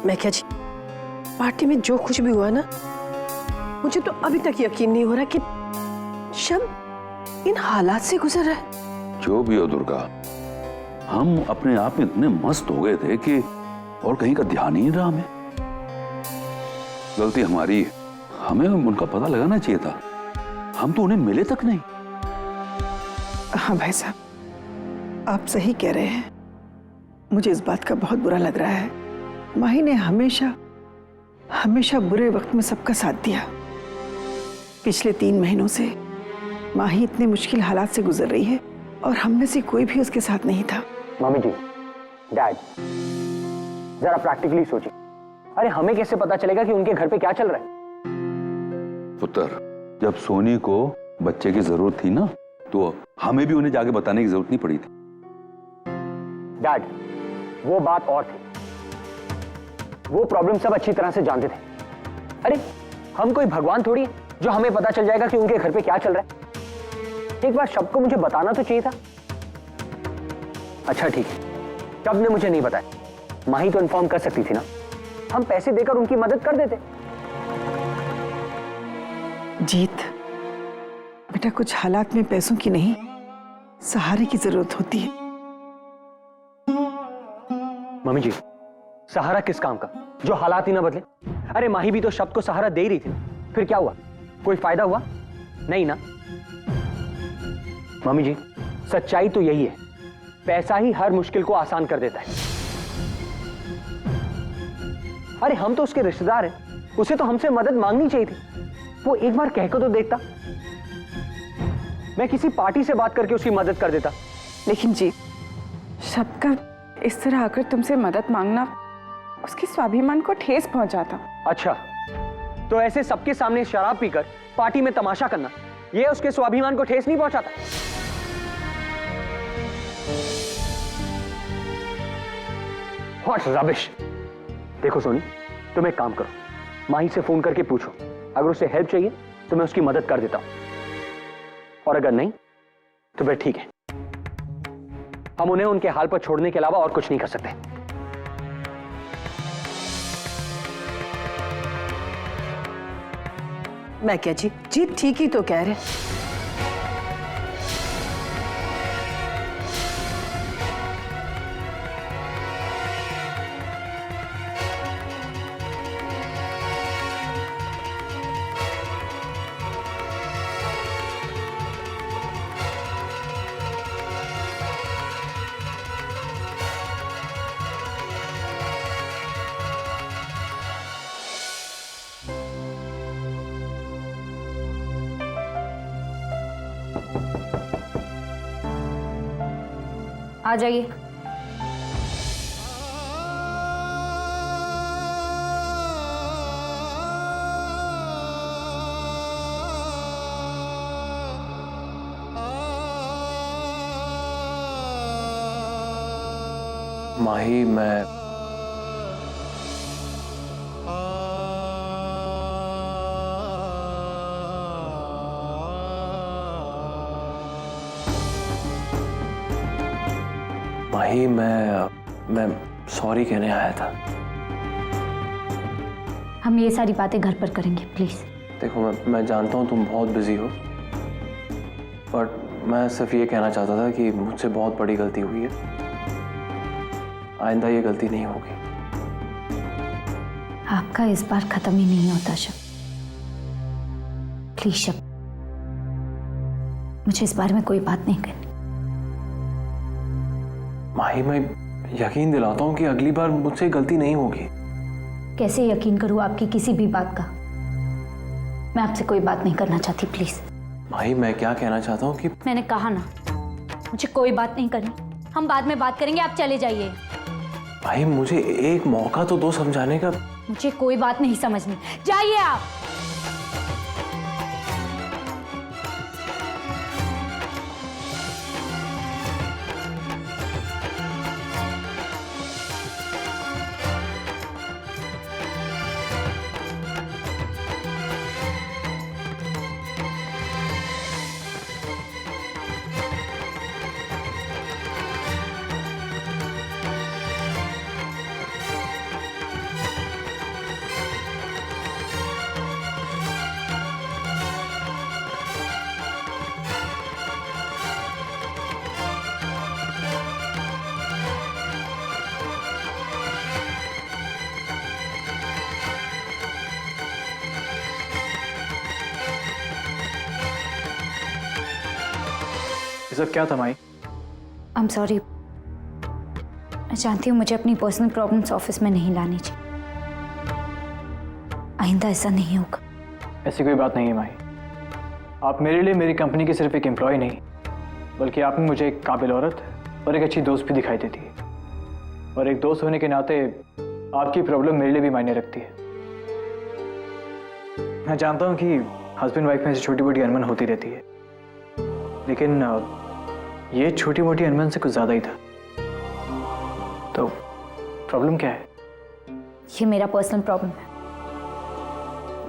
मैं क्या जी, पार्टी में जो कुछ भी हुआ ना, मुझे तो अभी तक यकीन नहीं हो रहा कि शब इन हालात से गुजर रहा है। जो भी हो दुर्गा, हम अपने आप में इतने मस्त हो गए थे कि और कहीं का ध्यान ही नहीं रहा हमें। गलती हमारी, हमें उनका पता लगाना चाहिए था, हम तो उन्हें मिले तक नहीं। हाँ भाई साहब, आप सही कह रहे हैं। मुझे इस बात का बहुत बुरा लग रहा है। माही ने हमेशा हमेशा बुरे वक्त में सबका साथ दिया। पिछले 3 महीनों से माही इतने मुश्किल हालात से गुजर रही है और हम में से कोई भी उसके साथ नहीं था। मम्मी जी, डैड, जरा प्रैक्टिकली सोचिए। अरे हमें कैसे पता चलेगा कि उनके घर पे क्या चल रहा है? पुत्र, जब सोनी को बच्चे की जरूरत थी ना, तो हमें भी उन्हें जाके बताने की जरूरत नहीं पड़ी थी। डैड, वो बात और थी। वो प्रॉब्लम सब अच्छी तरह से जानते थे। अरे हम कोई भगवान थोड़ी है जो हमें पता चल जाएगा कि उनके घर पे क्या चल रहा है। एक बार शब को मुझे बताना तो चाहिए था। अच्छा ठीक है, शब ने मुझे नहीं बताया, माही तो इन्फॉर्म कर सकती थी ना। हम पैसे देकर उनकी मदद कर देते। जीत बेटा, कुछ हालात में पैसों की नहीं, सहारे की जरूरत होती है। मम्मी जी, सहारा किस काम का जो हालात ही ना बदले? अरे माही भी तो शब्द को सहारा दे ही रही थी, फिर क्या हुआ? कोई फायदा हुआ? नहीं ना। मम्मी जी, सच्चाई तो यही है, पैसा ही हर मुश्किल को आसान कर देता है। अरे हम तो उसके रिश्तेदार हैं, उसे तो हमसे मदद मांगनी चाहिए थी। वो एक बार कहकर तो देखता, मैं किसी पार्टी से बात करके उसकी मदद कर देता। लेकिन जी, शब्द का इस तरह आकर तुमसे मदद मांगना उसके स्वाभिमान को ठेस पहुंचाता। अच्छा, तो ऐसे सबके सामने शराब पीकर पार्टी में तमाशा करना, यह उसके स्वाभिमान को ठेस नहीं पहुंचाता? What rubbish! देखो सोनी, तुम एक काम करो, माही से फोन करके पूछो, अगर उसे हेल्प चाहिए तो मैं उसकी मदद कर देता हूं, और अगर नहीं तो फिर ठीक है, हम उन्हें उनके हाल पर छोड़ने के अलावा और कुछ नहीं कर सकते। मैं क्या जी, जीत ठीक ही तो कह रहे। आ जाइए। माही, मैं माही, मैं सॉरी कहने आया था। हम ये सारी बातें घर पर करेंगे, प्लीज। देखो, मैं जानता हूँ तुम बहुत बिजी हो, बट मैं सिर्फ ये कहना चाहता था कि मुझसे बहुत बड़ी गलती हुई है। आइंदा ये गलती नहीं होगी। आपका इस बार खत्म ही नहीं होता शब। प्लीज शब, मुझे इस बारे में कोई बात नहीं करनी। माही, मैं यकीन दिलाता हूँ कि अगली बार मुझसे गलती नहीं होगी। कैसे यकीन करूँ आपकी किसी भी बात का? मैं आपसे कोई बात नहीं करना चाहती, प्लीज। माही, मैं क्या कहना चाहता हूँ कि मैंने कहा ना, मुझे कोई बात नहीं करनी, हम बाद में बात करेंगे, आप चले जाइए। भाई, मुझे एक मौका तो दो समझाने का। मुझे कोई बात नहीं समझनी, जाइए आप। ये सब क्या था माई? I am sorry. मैं जानती हूँ मुझे अपनी पर्सनल प्रॉब्लम्स ऑफिस में नहीं लानी चाहिए। आइंदा ऐसा नहीं होगा। ऐसी कोई बात नहीं है माई। आप मेरे लिए मेरी कंपनी की सिर्फ एक एम्प्लॉय नहीं, बल्कि आप में मुझे एक काबिल औरत और एक अच्छी दोस्त भी दिखाई देती है। और एक दोस्त होने के नाते आपकी प्रॉब्लम मेरे लिए भी मायने रखती है। मैं जानता हूँ कि हस्बैंड वाइफ में से छोटी मोटी अनबन होती रहती है, लेकिन ये छोटी मोटी अनबन से कुछ ज़्यादा ही था। तो प्रॉब्लम क्या है? ये मेरा पर्सनल प्रॉब्लम है,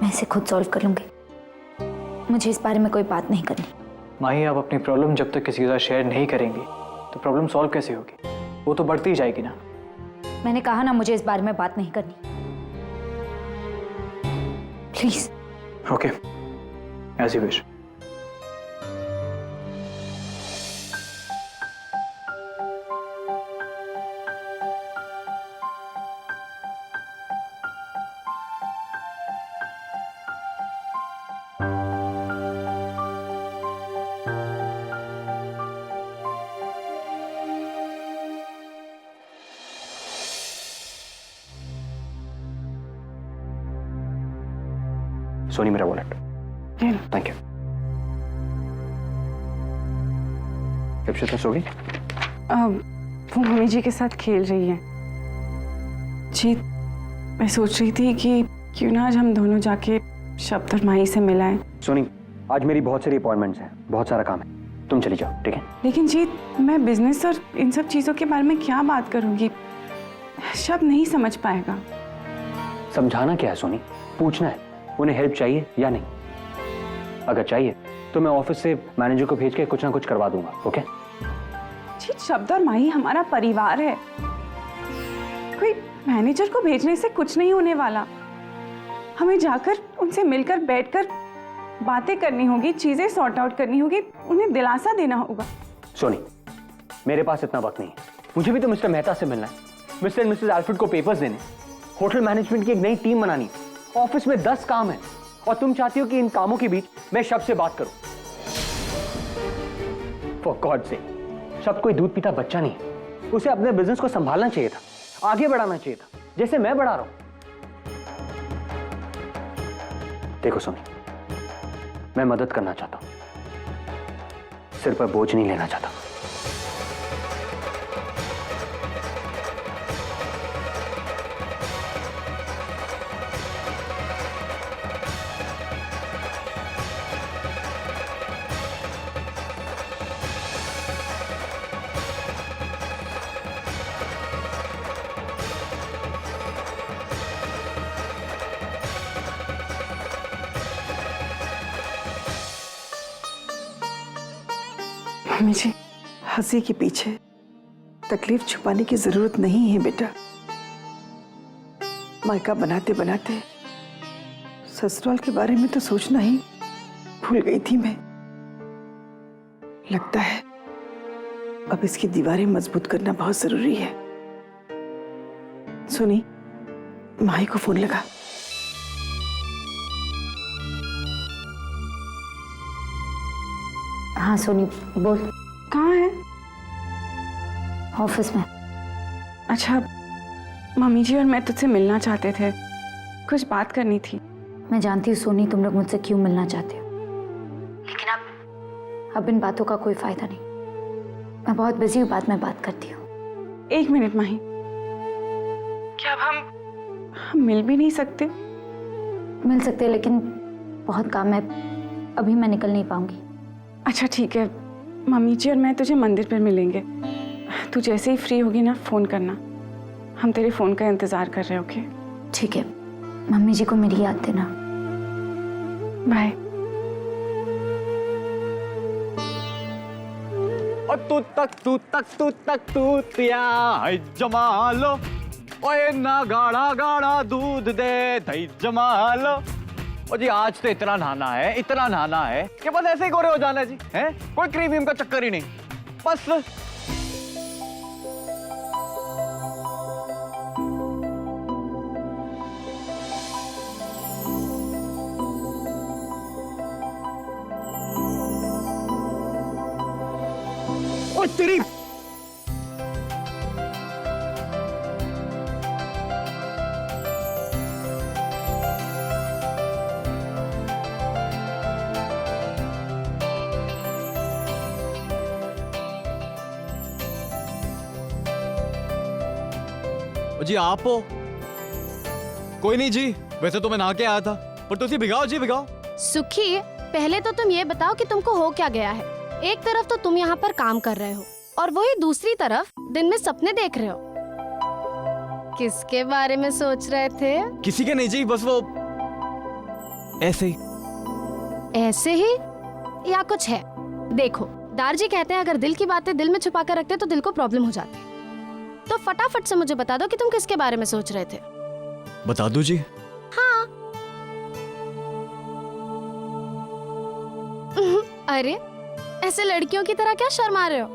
मैं इसे खुद सॉल्व कर लूंगी। मुझे इस बारे में कोई बात नहीं करनी। माही, आप अपनी प्रॉब्लम जब तक किसी के साथ शेयर नहीं करेंगी तो प्रॉब्लम सॉल्व कैसे होगी? वो तो बढ़ती ही जाएगी ना। मैंने कहा ना, मुझे इस बारे में बात नहीं करनी। Please. Okay, as you wish. Soni, मेरा वॉलेट। Thank you. इप्सिता सो गई? वो मम्मी जी के साथ खेल रही है। जी, मैं सोच रही थी कि क्यों ना आज हम दोनों जाके शब्द और माही से मिलाएं। सोनी, आज मेरी बहुत सारी अपॉइंटमेंट्स हैं, बहुत सारा काम है, तुम चली जाओ, ठीक है? लेकिन जी, मैं बिजनेस और इन सब चीज़ों के बारे में क्या बात करूंगी? शब्द नहीं समझ पाएगा। समझाना क्या है सोनी? पूछना है उन्हें हेल्प चाहिए या नहीं। अगर चाहिए तो मैं ऑफिस से मैनेजर को भेज के कुछ ना कुछ करवा दूंगा, ओके? जी, शब्द और माही हमारा परिवार है, कोई मैनेजर को भेजने से कुछ नहीं होने वाला। हमें जाकर उनसे मिलकर बैठकर बातें करनी होगी, चीजें सॉर्ट आउट करनी होगी, उन्हें दिलासा देना होगा। सोनी, मेरे पास इतना वक्त नहीं है। मुझे भी तो मिस्टर मेहता से मिलना है, मिस्टर एंड मिसेस एल्फ्रेड को पेपर्स देने, होटल मैनेजमेंट की एक नई टीम बनानी, ऑफिस में 10 काम है, और तुम चाहती हो कि इन कामों के बीच मैं शब्द से बात करूं? फॉर गॉड से, शब्द कोई दूध पीता बच्चा नहीं है। उसे अपने बिजनेस को संभालना चाहिए था, आगे बढ़ाना चाहिए था, जैसे मैं बढ़ा रहा हूं। देखो सोनी, मैं मदद करना चाहता हूं, सिर पर बोझ नहीं लेना चाहता। मम्मी जी, हंसी के पीछे तकलीफ छुपाने की जरूरत नहीं है बेटा। मायका बनाते बनाते ससुराल के बारे में तो सोचना ही भूल गई थी मैं। लगता है अब इसकी दीवारें मजबूत करना बहुत जरूरी है। सुनी, माही को फोन लगा। हाँ सोनी, बोल। कहाँ है? ऑफिस में। अच्छा, मम्मी जी और मैं तुझसे मिलना चाहते थे, कुछ बात करनी थी। मैं जानती हूँ सोनी, तुम लोग मुझसे क्यों मिलना चाहते हो, लेकिन अब इन बातों का कोई फायदा नहीं। मैं बहुत बिजी हूँ, बाद में बात करती हूँ। 1 मिनट माही, क्या अब हम मिल भी नहीं सकते? मिल सकते, लेकिन बहुत काम है, अभी मैं निकल नहीं पाऊंगी। अच्छा ठीक है, मम्मी जी और मैं तुझे मंदिर पर मिलेंगे। तू जैसे ही फ्री होगी ना, फोन करना, हम तेरे फोन का इंतजार कर रहे हैं। ओके? ठीक है, मम्मी जी को मेरी याद देना। बाय। तू है जमालो, ओए ना गाढ़ा गाढ़ा दूध दे दही जमालो। और जी आज तो इतना नहाना है कि बस ऐसे ही गोरे हो जाना है जी, हैं? कोई क्रीम व्रीम का चक्कर ही नहीं, बस। ओ तेरी जी आप हो? कोई नहीं जी, वैसे तो मैं नहा के आया था, पर तुसी भिगाओ जी भिगाओ। सुखी, पहले तो तुम ये बताओ कि तुमको हो क्या गया है। एक तरफ तो तुम यहाँ पर काम कर रहे हो और वही दूसरी तरफ दिन में सपने देख रहे हो। किसके बारे में सोच रहे थे? किसी के नहीं जी, बस वो ऐसे ही। ऐसे ही या कुछ है? देखो, दारजी कहते हैं अगर दिल की बातें दिल में छुपा कर रखते तो दिल को प्रॉब्लम हो जाती है। तो फटाफट से मुझे बता दो कि तुम किसके बारे में सोच रहे थे। बता दो जी। हाँ। अरे ऐसे लड़कियों की तरह क्या शर्मा रहे हो?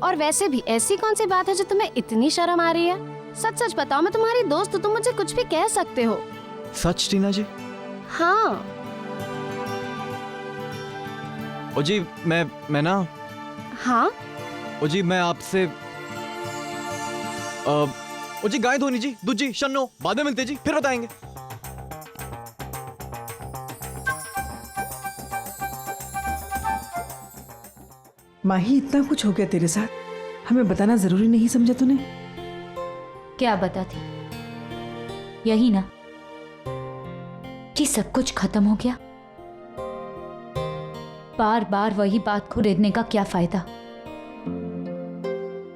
और वैसे भी ऐसी कौन सी बात है जो तुम्हें इतनी शर्म आ रही है? सच सच बताओ, मैं तुम्हारी दोस्त हूँ, तुम मुझे कुछ भी कह सकते हो। सच टीना जी? हाँ। ओ जी मैं ना। हाँ। ओ जी मैं आपसे ओ जी गाय धोनी जी, दूध जी, शन्नो, बाद में मिलते जी, फिर बताएंगे। माही, इतना कुछ हो गया तेरे साथ, हमें बताना जरूरी नहीं समझा तूने? क्या बताती? यही ना कि सब कुछ खत्म हो गया। बार बार वही बात को रेदने का क्या फायदा?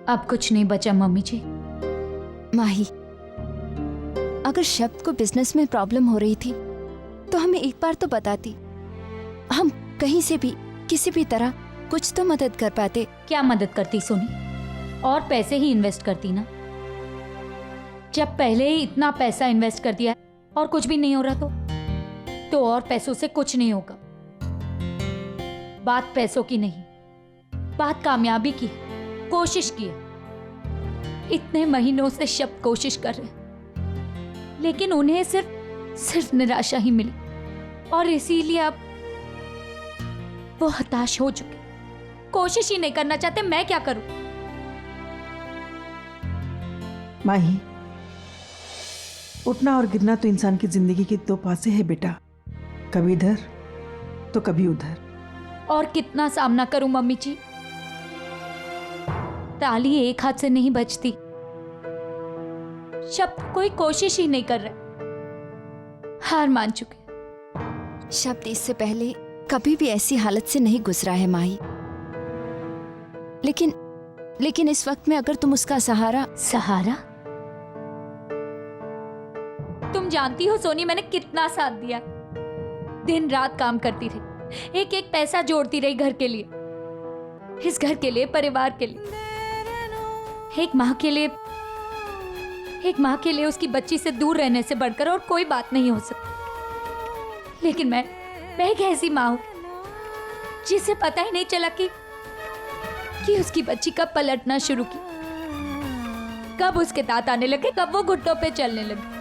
अब कुछ नहीं बचा मम्मी जी। माही, अगर शब्द को बिजनेस में प्रॉब्लम हो रही थी तो हमें एक बार तो बताती, हम कहीं से भी किसी भी तरह कुछ तो मदद कर पाते। क्या मदद करती सोनी? और पैसे ही इन्वेस्ट करती ना। जब पहले ही इतना पैसा इन्वेस्ट कर दिया और कुछ भी नहीं हो रहा तो और पैसों से कुछ नहीं होगा। बात पैसों की नहीं, बात कामयाबी की, कोशिश की है। इतने महीनों से शब्द कोशिश कर रहे, लेकिन उन्हें सिर्फ निराशा ही मिली और इसीलिए अब वो हताश हो चुके, कोशिश ही नहीं करना चाहते। मैं क्या करूं? माही, उठना और गिरना तो इंसान की जिंदगी के दो पासे है बेटा, कभी इधर तो कभी उधर। और कितना सामना करूं मम्मी जी? ताली एक हाथ से नहीं बजती। शब्द कोई कोशिश ही नहीं कर रहे, हार मान चुके। शब्द इससे पहले कभी भी ऐसी हालत से नहीं गुजरा है माही, लेकिन इस वक्त में अगर तुम उसका सहारा। तुम जानती हो सोनी, मैंने कितना साथ दिया। दिन रात काम करती रही, एक एक पैसा जोड़ती रही घर के लिए, इस घर के लिए, परिवार के लिए, एक माँ के लिए उसकी बच्ची से दूर रहने से बढ़कर और कोई बात नहीं हो सकती। लेकिन मैं एक ऐसी माँ हूं जिसे पता ही नहीं चला कि उसकी बच्ची कब पलटना शुरू की, कब उसके दांत आने लगे, कब वो घुटनों पे चलने लगी।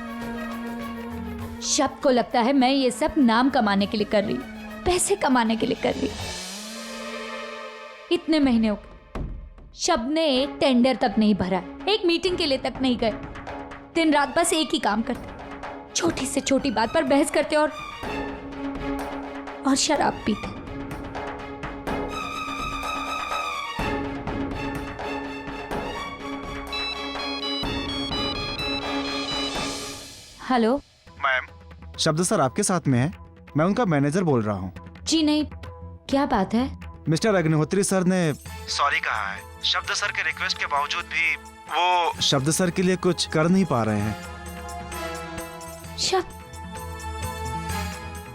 शब्द को लगता है मैं ये सब नाम कमाने के लिए कर रही हूं, पैसे कमाने के लिए कर रही हूं। इतने महीने हो गए, शब्द ने एक टेंडर तक नहीं भरा, एक मीटिंग के लिए तक नहीं गए। दिन रात बस एक ही काम करते, छोटी से छोटी बात पर बहस करते और शराब पीते। हेलो मैम, शब्द सर आपके साथ में है, मैं उनका मैनेजर बोल रहा हूँ। जी नहीं, क्या बात है? मिस्टर अग्निहोत्री सर ने सॉरी कहा है। शब्द सर के रिक्वेस्ट के बावजूद भी वो शब्द सर के लिए कुछ कर नहीं पा रहे हैं।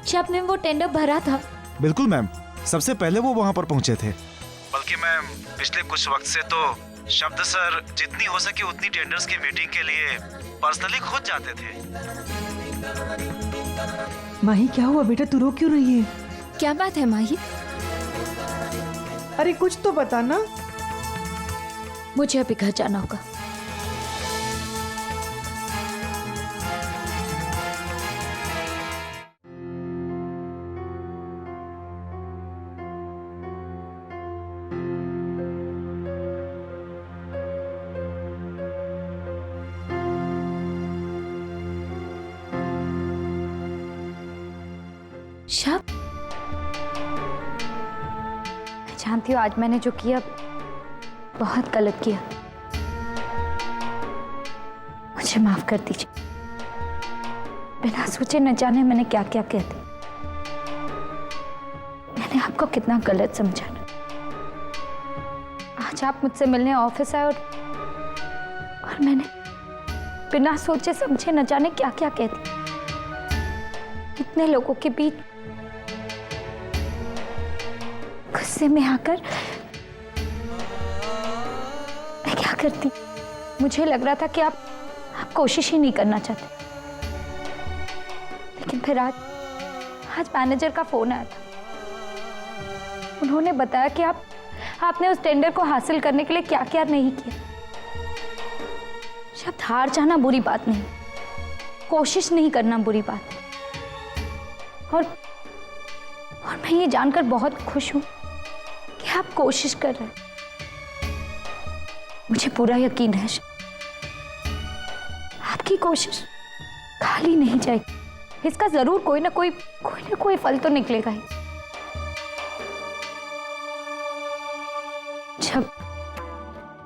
शब्द ने वो टेंडर भरा था? बिल्कुल मैम, सबसे पहले वो वहाँ पर पहुँचे थे। बल्कि मैम, पिछले कुछ वक्त से तो शब्द सर जितनी हो सके उतनी टेंडर्स की मीटिंग के लिए पर्सनली खुद जाते थे। माही, क्या हुआ बेटा, तू रो क्यों रही है? क्या बात है माही? अरे कुछ तो बताना। मुझे अभी घर जाना होगा। शब, मैं जानती हूँ आज मैंने जो किया बहुत गलत किया। मुझे माफ कर दीजिए। बिना सोचे न जाने मैंने क्या क्या कह दिया। मैंने आपको कितना गलत समझा ना। आज आप मुझसे मिलने ऑफिस आए और मैंने बिना सोचे समझे न जाने क्या क्या कह दिया। इतने लोगों के बीच गुस्से में आकर मैं क्या करती। मुझे लग रहा था कि आप कोशिश ही नहीं करना चाहते, लेकिन फिर आज मैनेजर का फोन आया था। उन्होंने बताया कि आपने उस टेंडर को हासिल करने के लिए क्या क्या नहीं किया। शब्द हार जाना बुरी बात नहीं, कोशिश नहीं करना बुरी बात है। और मैं ये जानकर बहुत खुश हूं कि आप कोशिश कर रहे हैं। मुझे पूरा यकीन है आपकी कोशिश खाली नहीं जाएगी। इसका जरूर कोई ना कोई फल तो निकलेगा ही। जब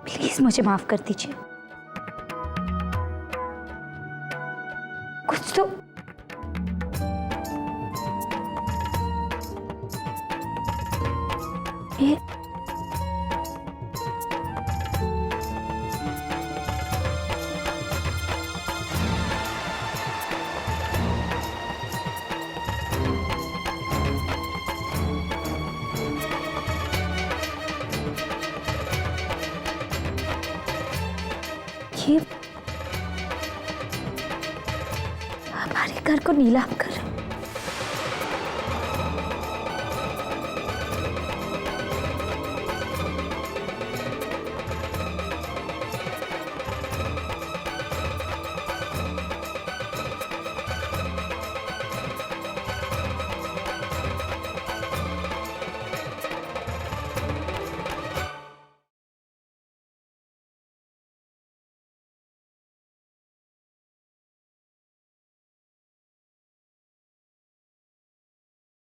प्लीज मुझे माफ कर दीजिए। कुछ तो ये हमारे घर को नीलाम कर